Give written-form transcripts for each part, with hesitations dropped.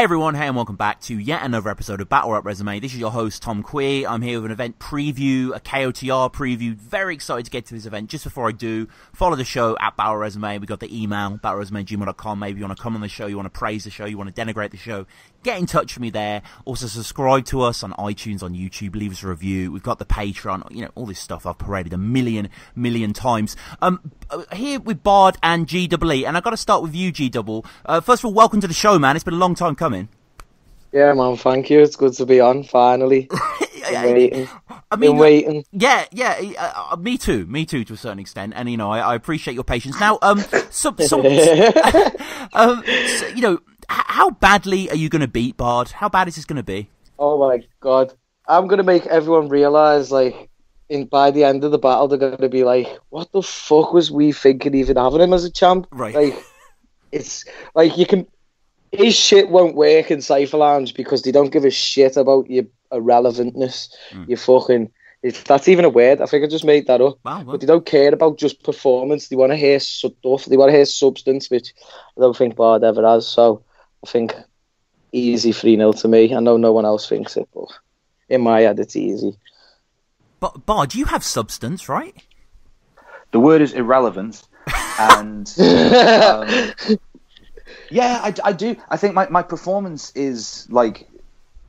Hey everyone, hey and welcome back to yet another episode of Battle Rap Resume. This is your host Tom Quee. I'm here with an event preview, a KOTR preview. Very excited to get to this event. Just before I do, follow the show at Battle Resume. We got the email, battleresume@gmail.com. Maybe you want to come on the show, you want to praise the show, you want to denigrate the show. Get in touch with me there. Also subscribe to us on iTunes, on YouTube, leave us a review. We've got the Patreon, you know, all this stuff I've paraded a million times. Here with Bard and GEE, and I've got to start with you, G-Double. First of all, welcome to the show, man. It's been a long time coming. Yeah, man, thank you. It's good to be on, finally. Been waiting. Yeah, me too to a certain extent, and, you know, I appreciate your patience. Now, so, you know, how badly are you going to beat Bard? How bad is this going to be? Oh my God. I'm going to make everyone realise, like, by the end of the battle, they're going to be like, what the fuck was we thinking even having him as a champ? Right. Like, it's, like, you can... His shit won't work in Cypher Lounge because they don't give a shit about your irrelevantness. You fucking... That's even a word. I think I just made that up. Wow. But they don't care about just performance. They want to hear stuff. They want to hear substance, which I don't think Bard ever has. So I think easy 3-0 to me. I know no one else thinks it, but in my head it's easy. But Bard, you have substance, right? The word is irrelevant. And... yeah, I do. I think my performance is, like,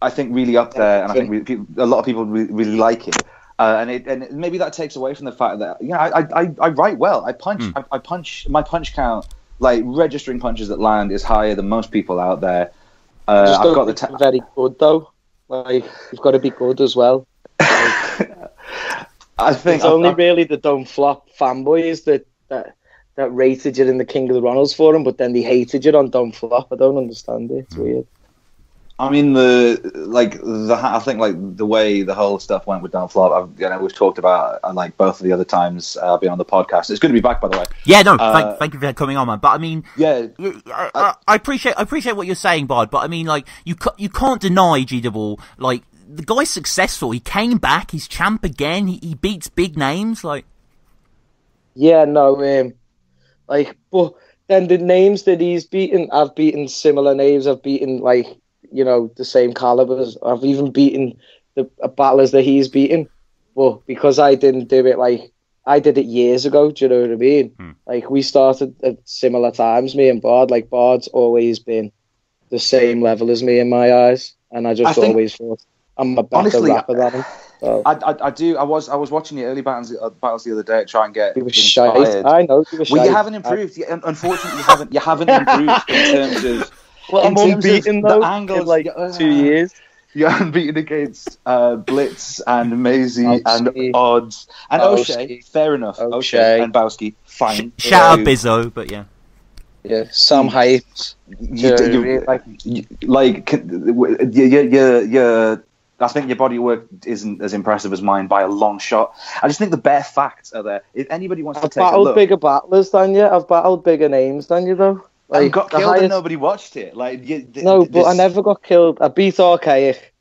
I think really up there, and I think a lot of people really like it. And maybe that takes away from the fact that, you know, I write well. I punch. I punch. My punch count, like registering punches that land, is higher than most people out there. I've got the very good though. Like, you've got to be good as well. I think it's only really the don't flop fanboys that rated you in the King of the Ronalds forum, but then they hated you on Don't Flop. I don't understand it. It's weird. I mean, I think, like, the way the whole stuff went with Don't Flop, we've talked about, like, both of the other times I've been on the podcast. It's good to be back, by the way. Yeah, no, thank you for coming on, man. But I mean, yeah, I appreciate what you're saying, Bard. But I mean, like, you can't deny G-Double, like, the guy's successful. He came back. He's champ again. He beats big names, like. Yeah, no, like, but then the names that he's beaten, I've beaten similar names. I've beaten, like, you know, the same calibers. I've even beaten the battlers that he's beaten. But because I didn't do it, like, I did it years ago, do you know what I mean? Like, we started at similar times, me and Bard. Like, Bard's always been the same level as me in my eyes. And I always thought I'm a better rapper than him. So. I do. I was watching the early battles the other day to try and get inspired. I know. Well, you haven't improved. Unfortunately, you haven't improved in terms of. Well, I'm unbeaten though. The angles, in like 2 years. You're unbeaten against Blitz and Maisie and Odds and O'Shea. Fair enough. O'Shea and Bowski. Fine. Shout out Bizzo, but yeah. Yeah, some hypes. I think your body work isn't as impressive as mine by a long shot. I just think the bare facts are there. If anybody wants to take a look... I've battled bigger battlers than you. I've battled bigger names than you, though. Like, got killed and nobody watched it. But I never got killed. I beat Archaic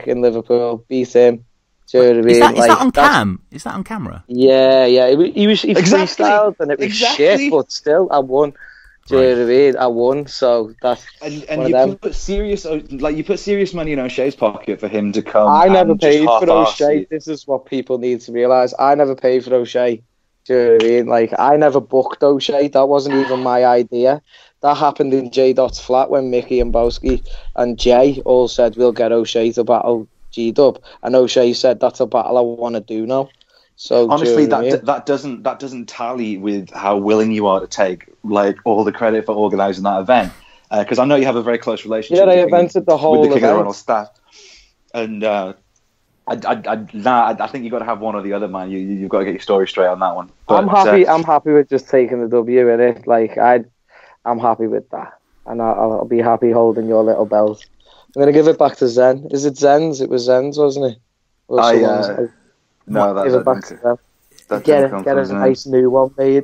in Liverpool. Beat him. Do you know what I mean? Is that on cam? Is that on camera? Yeah. He freestyled and it was shit, but still, I won. Do you know what I mean? I won, so that's and you put serious money in O'Shea's pocket for him to come. I never paid for O'Shea. This is what people need to realise. I never paid for O'Shea. Do you know what I mean? Like, I never booked O'Shea. That wasn't even my idea. That happened in J-Dot's flat when Mickey and Bowski and Jay all said, we'll get O'Shea to battle G-Dub. And O'Shea said, that's a battle I want to do now. So honestly, that doesn't tally with how willing you are to take, like, all the credit for organising that event, because I know you have a very close relationship. Yeah, I invented the whole with the King event. of the Ronald staff, and I think you got to have one or the other, man. You've got to get your story straight on that one. But, I'm happy with just taking the W in it. Like, I'm happy with that, and I'll be happy holding your little belt. I'm gonna give it back to Zen. Is it Zen's? It was Zen's, wasn't it? No, give it back to them. Get a nice new one made.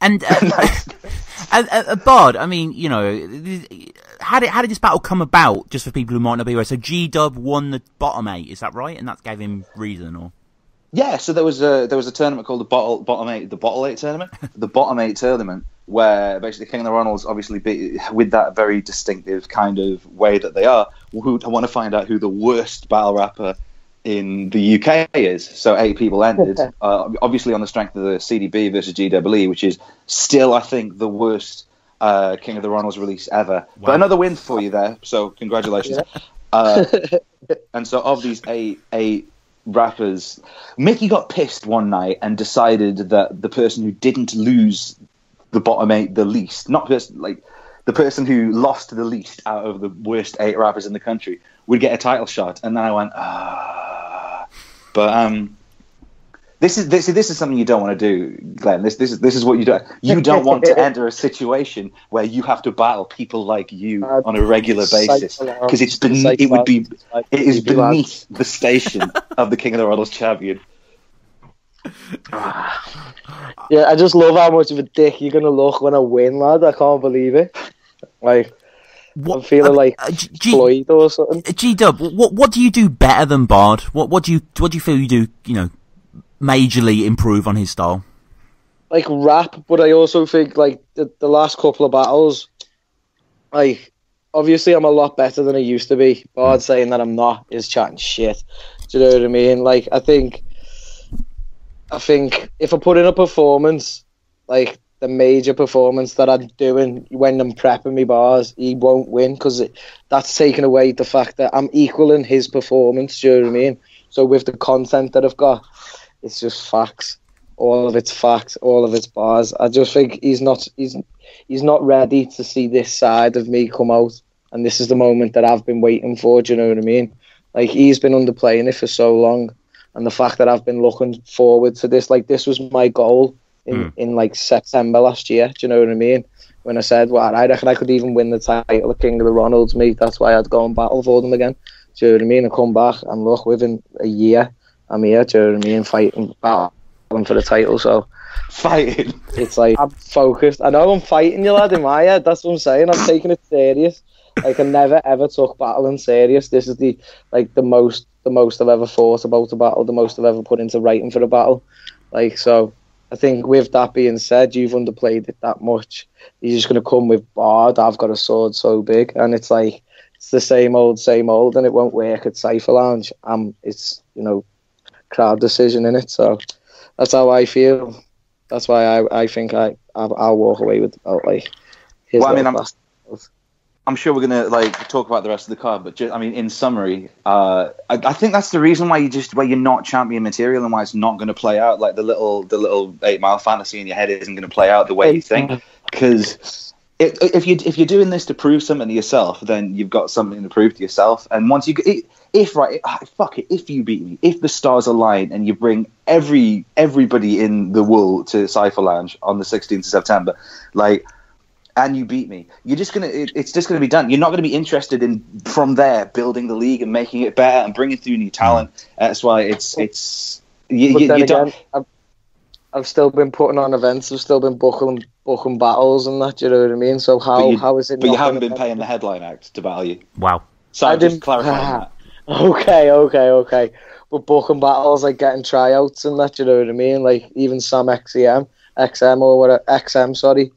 And Bard, I mean, you know, how did this battle come about? Just for people who might not be aware, so G-Dub won the bottom 8, is that right? And that gave him reason, or? Yeah, so there was a tournament called the Bottom 8 tournament. The Bottom 8 tournament where basically King of the Ronalds, obviously with that very distinctive kind of way that they are, who want to find out who the worst battle rapper in the UK is. So 8 people ended, obviously on the strength of the CDB versus GWE, which is still, I think, the worst King of the Ronalds release ever. Wow. But another win for you there, so congratulations. And so of these eight rappers, Mickey got pissed one night and decided that the person who didn't lose the bottom 8 the least, the person who lost the least out of the worst 8 rappers in the country would get a title shot. And then I went, But this is something you don't want to do, Glenn. This is what you do. You don't want to enter a situation where you have to battle people like you on a regular basis, because it is beneath the station of the King of the Ronalds champion. Yeah, I just love how much of a dick you're gonna look when I win, lad. I can't believe it. Like, I'm feeling like Floyd or something. G-Dub, what do you do better than Bard? What do you feel you do? Majorly improve on his style? Like rap, but I also think like the last couple of battles, like obviously I'm a lot better than I used to be. Bard saying that I'm not is chatting shit. Do you know what I mean? Like I think if I put in a performance, like the major performance that I'm doing when I'm prepping me bars, he won't win, because that's taking away the fact that I'm equaling his performance. Do you know what I mean? So with the content that I've got, it's just facts. All of it's facts. All of it's bars. I just think he's not ready to see this side of me come out, and this is the moment that I've been waiting for. Do you know what I mean? Like, he's been underplaying it for so long, and the fact that I've been looking forward to this, like this was my goal in like September last year. Do you know what I mean? When I said, well, I reckon I could even win the title of King of the Ronalds, mate. That's why I'd go and battle for them again. Do you know what I mean? I come back and look, within a year, I'm here. Do you know what I mean? Battling for the title. So fighting. It's like I'm focused. I know I'm fighting you, lad, in my head. That's what I'm saying. I'm taking it serious. Like I never ever took battling serious. This is the most I've ever thought about a battle, the most I've ever put into writing for a battle. Like, so I think with that being said, you've underplayed it that much. You're just gonna come with Bard. I've got a sword so big, and it's like it's the same old, and it won't work at Cypher Lounge. It's crowd decision in it. So that's how I feel. That's why I think I'll walk away with the belt. Like, I'm sure we're gonna talk about the rest of the card, but in summary, I think that's the reason why you're not champion material, and why it's not going to play out. Like the little 8 Mile fantasy in your head isn't going to play out the way you think. Because if you're doing this to prove something to yourself, then you've got something to prove to yourself. And once if you beat me, if the stars align and you bring everybody in the wool to Cypher Lounge on the 16th of September, and you beat me, it's just gonna be done. You're not gonna be interested in from there building the league and making it better and bringing through new talent. That's why you don't. I've still been putting on events. I've still been booking battles and that. Do you know what I mean? So how is it? But you haven't been paying the headline act to battle you. Wow. So I didn't clarify that. Okay. But booking battles, like getting tryouts and that. Do you know what I mean? Like even Sam XM or whatever, XM, sorry.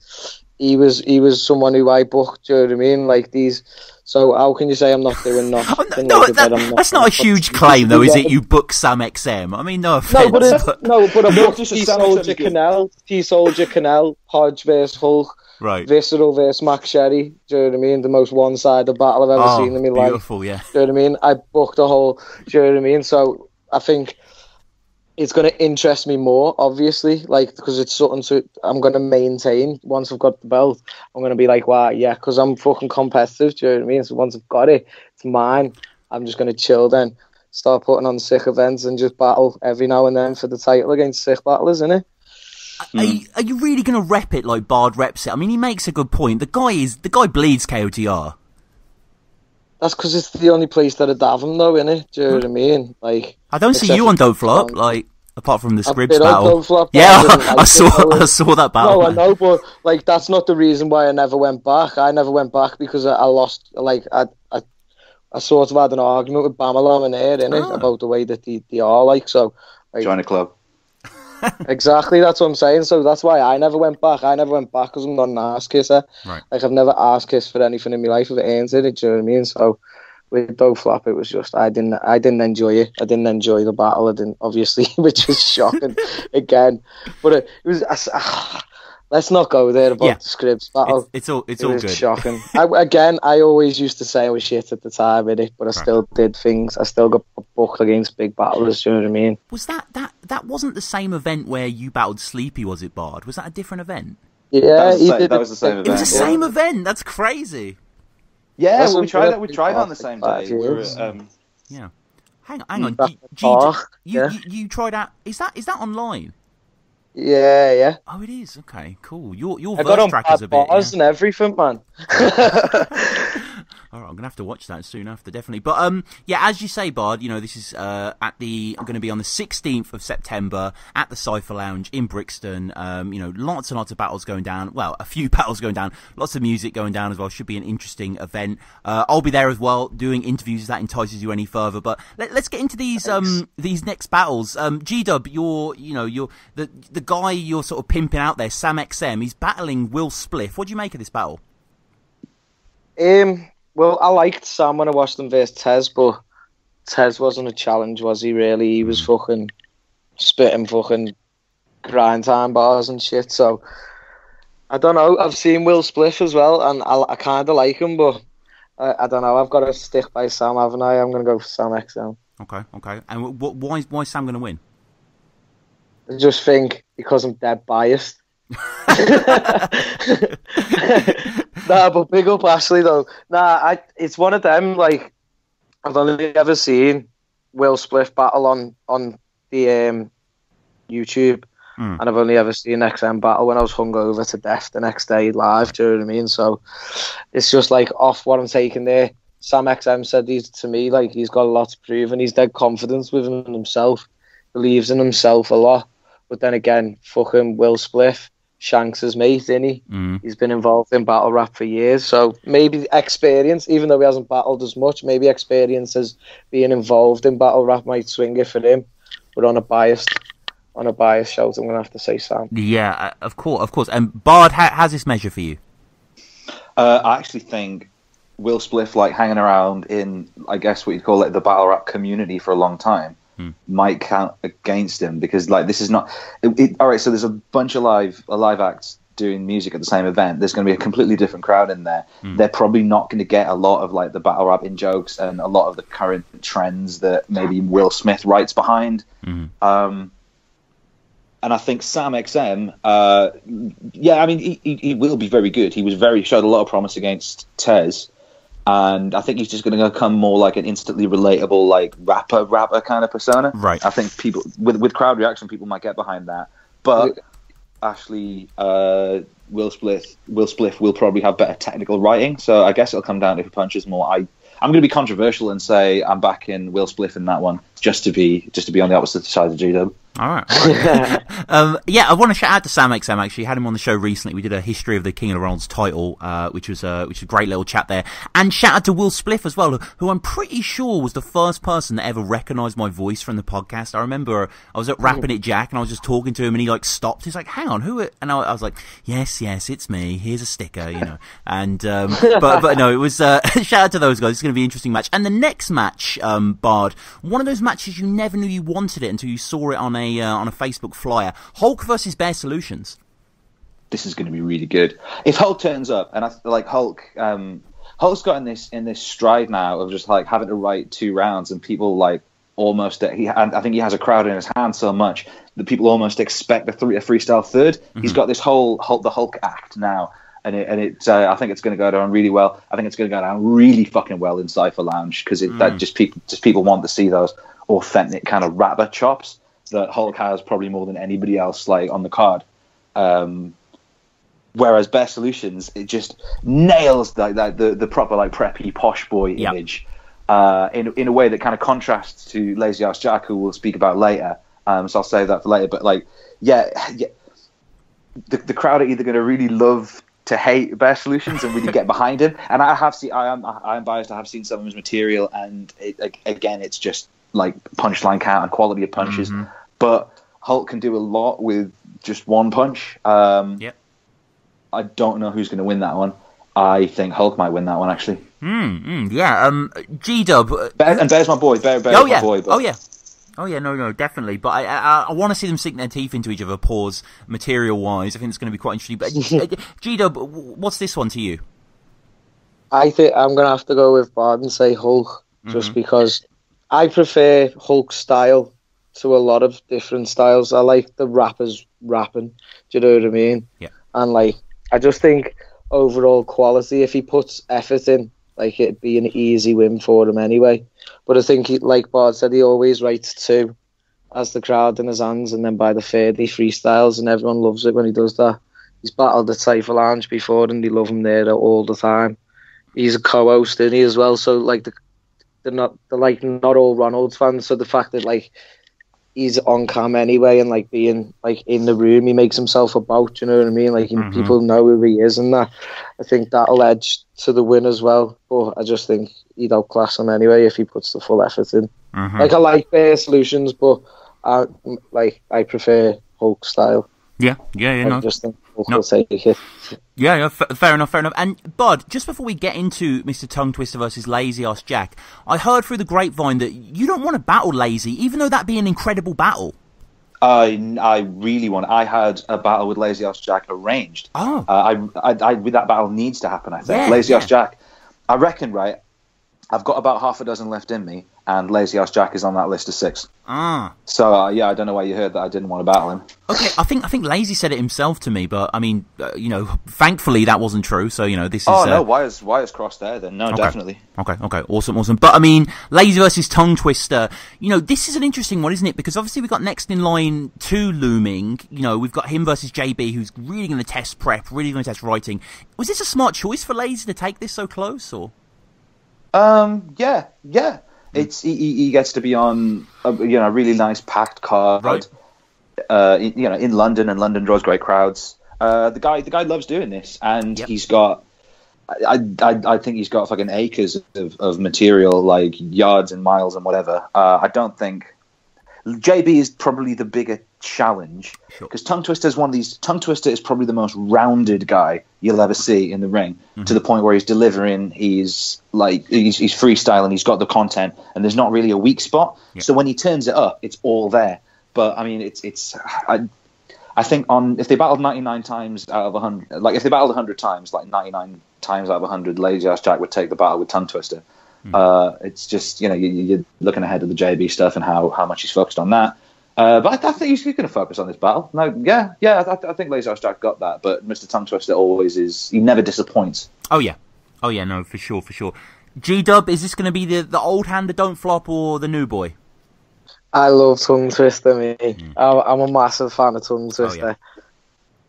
He was someone who I booked. Do you know what I mean? Like these. So how can you say I'm not doing nothing? That's not a huge claim, though, is it? You book Sam XM. I mean, no offense. But I booked T-Soldier Canal, Hodge versus Hulk, right? Visceral versus Max Sherry. Do you know what I mean? The most one-sided battle I've ever seen in my life. Beautiful, yeah. Do you know what I mean? I booked a whole. Do you know what I mean? So I think it's going to interest me more, obviously, because it's something I'm going to maintain once I've got the belt. I'm going to be like, wow, yeah, because I'm fucking competitive, do you know what I mean? So once I've got it, it's mine. I'm just going to chill then, start putting on sick events and just battle every now and then for the title against sick battlers, innit? Are you really going to rep it like Bard reps it? I mean, he makes a good point. The guy bleeds KOTR. That's because it's the only place that I'd have him, though, innit? Do you know what I mean? Like, I don't see you on Don't Flop, apart from the Scribs battle. Flop, yeah, I saw that battle. No, I know, but that's not the reason why I never went back. I never went back because I lost. I sort of had an argument with Bamalam and Air, innit, about the way that they are. So join a club. Exactly, that's what I'm saying. So that's why I never went back. I never went back because I'm not an arse kisser. Right. Like, I've never arse kissed for anything in my life if it earns it. Do you know what I mean? So with Do Flop, it was just I didn't enjoy it. I didn't enjoy the battle. I didn't, obviously, which is shocking again. But it was. Let's not go there about the Scribs battle. It's all it all was good. Shocking. I always used to say I was shit at the time with it, but I still did things. I still got booked against big battlers. Do you know what I mean? Was that wasn't the same event where you battled Sleepy? Was it, Bard? Was that a different event? Yeah, that was the same event. It was the same event. That's crazy. Yeah, well, we tried on the same day. Yeah. Hang on. You tried out. Is that online? Yeah. Oh, it is. Okay, cool. Your I got verse on track is a bit. bars and everything, man. All right, I'm gonna have to watch that soon after, definitely. But as you say, Bard, this is going to be on the 16th of September at the Cypher Lounge in Brixton. Lots and lots of battles going down. Well, a few battles going down. Lots of music going down as well. Should be an interesting event. I'll be there as well, doing interviews if that entices you any further. But let's get into these next battles. G-Dub, you're the guy you're sort of pimping out there, Sam XM. He's battling Will Spliff. What do you make of this battle? Well, I liked Sam when I watched him versus Tez, but Tez wasn't a challenge, was he, really? He was fucking spitting fucking grind time bars and shit, so I don't know. I've seen Will Spliff as well, and I kind of like him, but I don't know. I've got to stick by Sam, haven't I? I'm going to go for Sam XM. Okay. And why is Sam going to win? I just think because I'm dead biased. Nah, but big up Ashley though. It's one of them. Like, I've only ever seen Will Spliff battle on the YouTube, and I've only ever seen XM battle when I was hungover to death the next day live. Do you know what I mean? So it's just like off what I'm taking there. Sam XM said to me like he's got a lot to prove, and he's dead confident within himself, believes in himself a lot. But then again, fucking Will Spliff, Shanks' mate, isn't he? He's been involved in battle rap for years, so maybe experience, even though he hasn't battled as much, maybe experience as being involved in battle rap might swing it for him. But on a biased shout, I'm going to have to say Sam. Yeah, of course. And Bard, how's this measure for you? I actually think Will Spliff, like hanging around in, I guess what you'd call it, the battle rap community for a long time, might count against him, because like this is not all right. So there's a bunch of live acts doing music at the same event. There's going to be a completely different crowd in there. They're probably not going to get a lot of like the battle rap in jokes and a lot of the current trends that maybe Will Smith writes behind. And I think Sam XM, I mean, he will be very good. He showed a lot of promise against Tez. And I think he's just going to become more like an instantly relatable, like rapper kind of persona. Right. I think people with crowd reaction, people might get behind that. But Ashley, Will Spliff will probably have better technical writing. So I guess it'll come down to who punches more. I'm going to be controversial and say I'm backing Will Spliff in that one, just to be on the opposite side of G-Dub. All right. I want to shout out to Sam XM. Actually, had him on the show recently. We did a history of the King of the Ronalds title, which was a great little chat there. And shout out to Will Spliff as well, who I'm pretty sure was the first person that ever recognised my voice from the podcast. I remember I was at Rapping It Jack, and I was just talking to him, and he like stopped. He's like, "Hang on, who?" And I was like, "Yes, it's me. Here's a sticker, And but no, it was shout out to those guys. It's going to be an interesting match. And the next match, Bard, one of those matches you never knew you wanted it until you saw it on a Facebook flyer. Hulk versus Bear Solutions. This is going to be really good. If Hulk turns up, and I like Hulk's got in this stride now of just like having to write 2 rounds, and people like almost I think he has a crowd in his hand so much that people almost expect a freestyle third. He's got this whole the Hulk act now. And I think it's going to go down really well. I think it's going to go down really fucking well in Cypher Lounge, because people want to see those authentic kind of rapper chops that Hulk has probably more than anybody else like on the card. Whereas Bear Solutions, it just nails the proper like preppy posh boy image in a way that kind of contrasts to Lazy Ass Jack, who we'll speak about later. So I'll save that for later. But like, the crowd are either going to really love to hate Bear Solutions and really get behind him. And I am biased. I have seen some of his material, and again, it's just like punchline count and quality of punches. But Hulk can do a lot with just one punch. Yep. I don't know who's going to win that one. I think Hulk might win that one, actually. Yeah. G-Dub. And Bear's my boy. Bear's my boy. But... Oh yeah, no, definitely. But I want to see them sink their teeth into each other, pause material-wise. I think it's going to be quite interesting. But G-Dub, what's this one to you? I think I'm going to have to go with Bard and say Hulk, just because I prefer Hulk's style to a lot of different styles. I like the rappers rapping. Do you know what I mean? Yeah. And like, I just think overall quality, if he puts effort in, like, it'd be an easy win for him anyway. But I think, like Bard said, he always writes 2 as the crowd in his hands, and then by the third he freestyles, and everyone loves it when he does that. He's battled at Cypher Lounge before, and they love him there all the time. He's a co-host, isn't he, as well? So like, they're not all Ronald's fans. So the fact that like he's on cam anyway, and like being like in the room, he makes himself about. You know what I mean? Like people know who he is, and that. I think that'll edge to the win as well. But I just think he'd outclass him anyway if he puts the full effort in. Like, I like their solutions, but I prefer Hulk style. Yeah. I just think Hulk will take it. Yeah, fair enough. And Bud, just before we get into Mr. Tongue Twister versus Lazy Ass Jack, I heard through the grapevine that you don't want to battle Lazy, even though that'd be an incredible battle. I really want. I had a battle with Lazy Ass Jack arranged. Oh, that battle needs to happen. I think Lazy Ass Jack. I reckon, right? I've got about half a dozen left in me, and Lazy Ass Jack is on that list of 6. So I don't know why you heard that I didn't want to battle him. Okay, I think Lazy said it himself to me, but I mean, thankfully that wasn't true. So this is. Oh no, wires crossed there. Then no, okay. Definitely. Okay, awesome. But I mean, Lazy versus Tongue Twister. This is an interesting one, isn't it? Because obviously we've got next in line 2 looming. We've got him versus JB, who's really going to test prep, really going to test writing. Was this a smart choice for Lazy to take this so close, or? Yeah. It's he gets to be on a really nice packed card, right? In London, and London draws great crowds. The guy loves doing this, and he's got. I think he's got fucking acres of material, like yards and miles and whatever. I don't think JB is probably the bigger challenge, because Tongue Twister is one of these. Tongue Twister is probably the most rounded guy you'll ever see in the ring, to the point where he's delivering, he's freestyling, he's got the content, and there's not really a weak spot. So when he turns it up, it's all there. But I mean, I think if they battled 99 times out of 100, like if they battled 100 times, like 99 times out of 100, Lazy Ass Jack would take the battle with Tongue Twister. It's just you're looking ahead of the JB stuff and how much he's focused on that. But I think he's going to focus on this battle. No, I think Lazy Ass Jack got that. But Mr. Tongue Twister always is. He never disappoints. Oh yeah, no, for sure. G-Dub, is this going to be the old hand that don't flop, or the new boy? I love Tongue Twister, me. I'm a massive fan of Tongue Twister.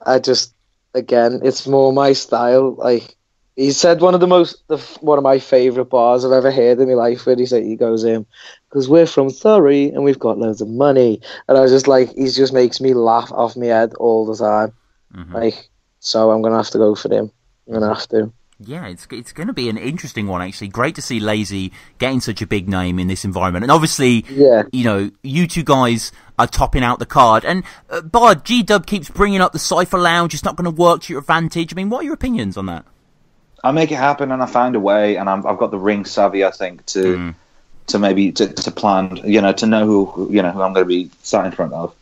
I just, again, it's more my style. Like, he said one of my favourite bars I've ever heard in my life, where he goes, because we're from Surrey and we've got loads of money. And I was just like, he just makes me laugh off my head all the time. Like, so I'm going to have to go for him. I'm going to have to. Yeah, it's going to be an interesting one, actually. Great to see Lazy getting such a big name in this environment. And obviously, you two guys are topping out the card. And, Bard, G-Dub keeps bringing up the Cypher Lounge. It's not going to work to your advantage. I mean, what are your opinions on that? I make it happen, and I found a way, and I've got the ring savvy, I think, to maybe to plan, to know who I'm going to be sat in front of.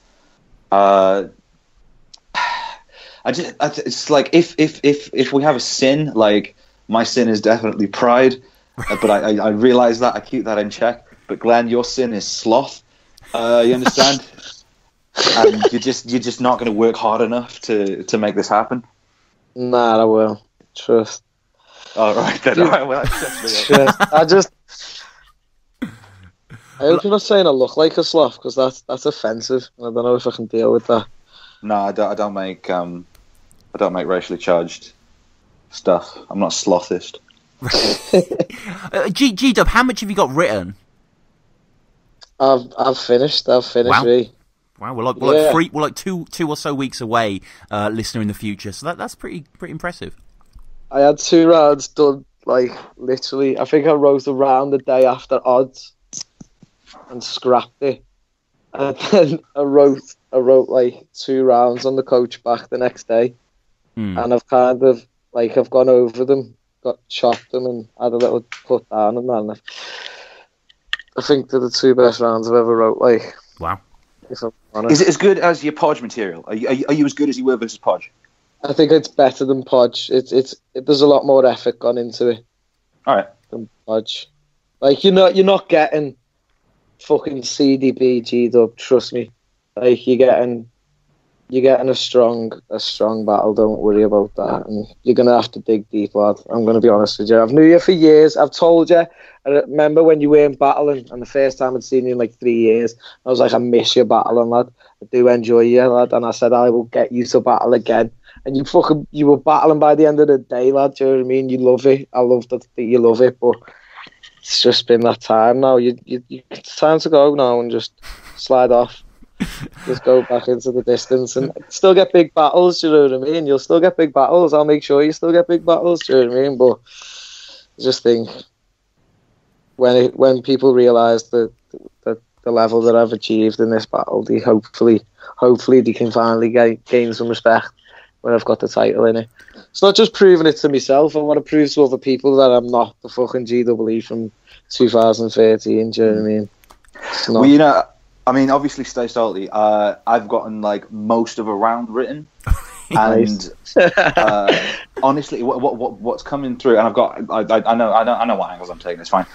It's like if we have a sin, like, my sin is definitely pride, but I realize that, I keep that in check. But Glenn, your sin is sloth. You understand? And you're just not going to work hard enough to make this happen. Nah, I will. Trust. All right then. All right, well, I hope you're not saying I look like a sloth, because that's offensive. I don't know if I can deal with that. No, I don't make racially charged stuff. I'm not slothist. G-Dub, how much have you got written? I've finished. Wow. Me. Wow, we're like two or so weeks away, listener in the future. So that's pretty impressive. I had 2 rounds done, like, literally. I think I wrote a round the day after odds and scrapped it. And then I wrote like 2 rounds on the coach back the next day, and I've kind of like I've gone over them, chopped them, and had a little put down and that. I think they're the 2 best rounds I've ever wrote. Like, wow. If I'm honest. Is it as good as your Podge material? Are you as good as you were versus Podge? I think it's better than Podge. There's a lot more effort gone into it. All right. Than Podge. Like you're not getting fucking CDB G-dub. Trust me. Like you're getting a strong battle. Don't worry about that. And you're gonna have to dig deep, lad. I'm gonna be honest with you. I've knew you for years. I've told you. I remember when you weren't battling, and the first time I'd seen you in like 3 years, I was like, I miss your battling, lad. I do enjoy you, lad. And I said I will get you to battle again. And you were battling by the end of the day, lad. Do you know what I mean? You love it. I love that you love it, but it's just been that time now. It's time to go now and just slide off. Just go back into the distance and still get big battles. Do you know what I mean? You'll still get big battles. I'll make sure you still get big battles. Do you know what I mean? But I just think when people realise the level that I've achieved in this battle, they hopefully they can finally gain some respect when I've got the title in it. It's not just proving it to myself. I want to prove to other people that I'm not the fucking GWE from 2013. Do you know what I mean? Well, you know, I mean, obviously, stay salty. I've gotten like most of a round written, and honestly, what's coming through, and I know what angles I'm taking. It's fine.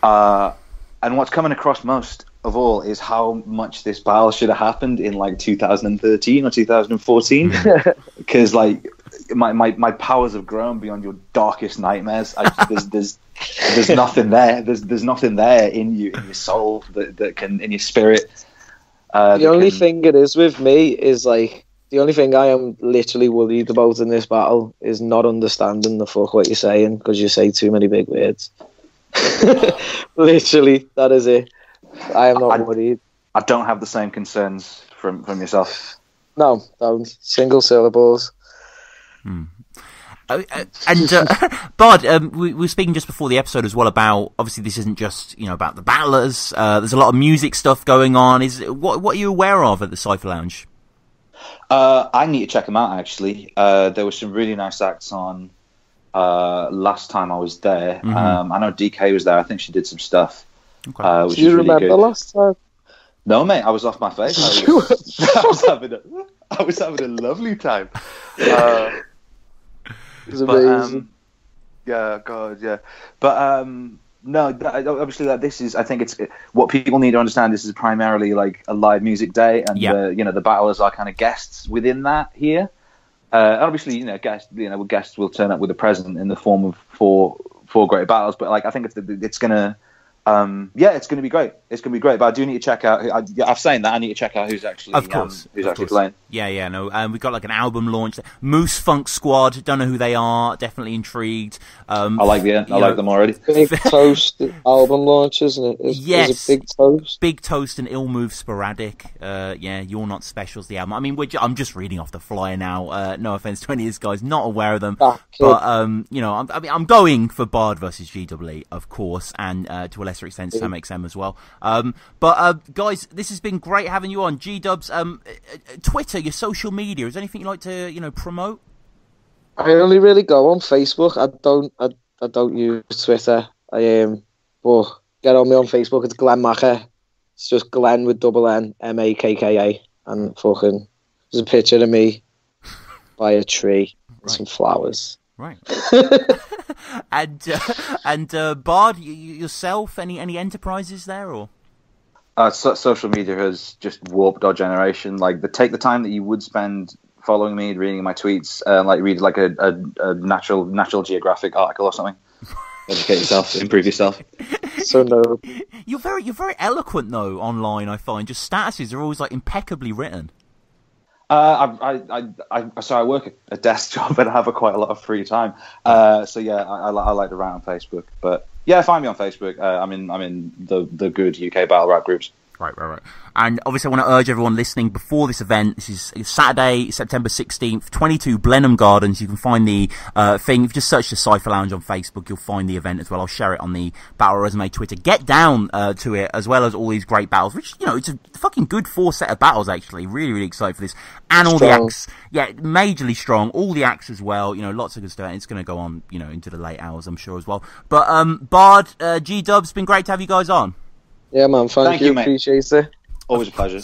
And what's coming across most of all is how much this battle should have happened in like 2013 or 2014, because like my powers have grown beyond your darkest nightmares. There's nothing there. There's nothing there in you, in your soul that can, in your spirit. The only thing it is with me is like the only thing I am literally worried about in this battle is not understanding the fuck what you're saying because you say too many big words. Literally, that is it. I am not worried. I don't have the same concerns from yourself. No, don't. Single syllables. Bud, we were speaking just before the episode as well about, obviously this isn't just, about the battlers. There's a lot of music stuff going on. What are you aware of at the Cypher Lounge? I need to check them out, actually. There were some really nice acts on last time I was there. I know DK was there. I think she did some stuff. Okay. Do you remember really last time? No, mate. I was off my face. I was having a lovely time. It was amazing. Yeah, God, yeah. But no, obviously, this is. I think it's what people need to understand. This is primarily like a live music day, and the battlers are kind of guests within that here. Obviously, guests will turn up with a present in the form of four great battles. But like, I think it's gonna. It's going to be great. It's going to be great, but I do need to check out. I'm saying that I need to check out who's actually actually playing. Yeah, no. We've got like an album launch. Moose Funk Squad. Don't know who they are. Definitely intrigued. I like them already. Big Toast album launch, isn't it? Yes. Is it Big Toast? Big Toast and Ill Move Sporadic. You're Not Special's the album. I mean, I'm just reading off the flyer now. No offense to any of these guys, not aware of them. But I'm going for Bard versus GWE, of course, and to a lesser extent Sam XM as well. But guys, this has been great having you on. G-Dubs, Twitter, your social media, is there anything you'd like to promote? I only really go on Facebook. I don't use Twitter. But get on me on Facebook. It's Glenn Macker. It's just Glenn with double N Makka, and fucking there's a picture of me by a tree and some flowers. Right. and Bard, yourself, any enterprises there or? Social media has just warped our generation. Like, take the time that you would spend following me, reading my tweets, read like a National Geographic article or something. Educate yourself, improve yourself. So no. You're very eloquent though online. I find just statuses are always like impeccably written. I work a desk job and I have quite a lot of free time. I like to write on Facebook. But yeah, find me on Facebook. I'm in the good UK battle rap groups. Right. And obviously I want to urge everyone listening before this event, this is Saturday, September 16th, 22 Blenheim Gardens. You can find the thing. If you just search the Cypher Lounge on Facebook, you'll find the event as well. I'll share it on the Battle Resume Twitter. Get down to it, as well as all these great battles, which, you know, it's a fucking good 4 set of battles, actually. Really, really excited for this. And all the acts. Yeah, majorly strong. All the acts as well. You know, lots of good stuff. It's going to go on, you know, into the late hours, I'm sure, as well. But, Bard, G-Dub's been great to have you guys on. Yeah, man. Thank you, mate. Appreciate it. Always a pleasure.